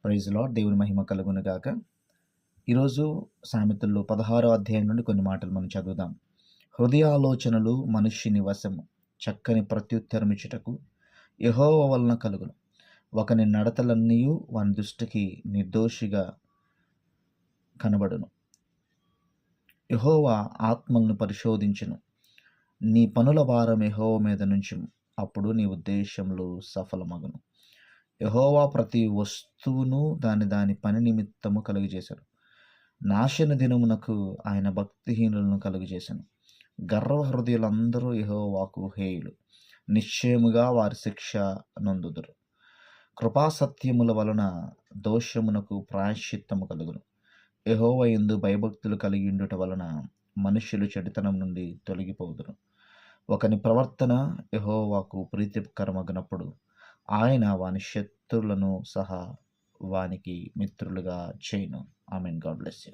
Praise lord. దేవుని మహిమ కలుగును గాక. ఈరోజు సామెతల్లో 16వ అధ్యాయం నుండి కొన్ని మాటలు మనం చదువుదాం. హృదయాలోచనలు మనుష్యుని వశము, చక్కని ప్రత్యుత్తరమిచ్చుటకు యెహోవా వలన కలుగును. ఒకని నడతలన్నీయు వాని దృష్టికి నిర్దోషిగా కనబడును. యెహోవా ఆత్మలను పరిశోధించును. నీ పనుల భారం యెహోవా మీద నుంచుము, అప్పుడు నీ ఉద్దేశములు సఫలమగును. యెహోవా ప్రతి వస్తువును దాని పని నిమిత్తము కలుగజేశాడు. నాశన దినమునకు ఆయన భక్తిహీనులను కలుగజేశాను. గర్వ హృదయులందరూ యెహోవాకు హేయులు, నిశ్చయముగా వారి శిక్ష నొందుదురు. కృపాసత్యముల వలన దోషమునకు ప్రాయశ్చిత్తము కలుగును. యెహోవా యందు భయభక్తులు కలిగిండుట వలన మనుష్యులు చెడుతనం నుండి తొలగిపోదురు. ఒకని ప్రవర్తన యెహోవాకు ప్రీతికరమగినప్పుడు ఆయన వాని శత్రులను సహా వానికి మిత్రులుగా చేయును. ఆమేన్. God bless you.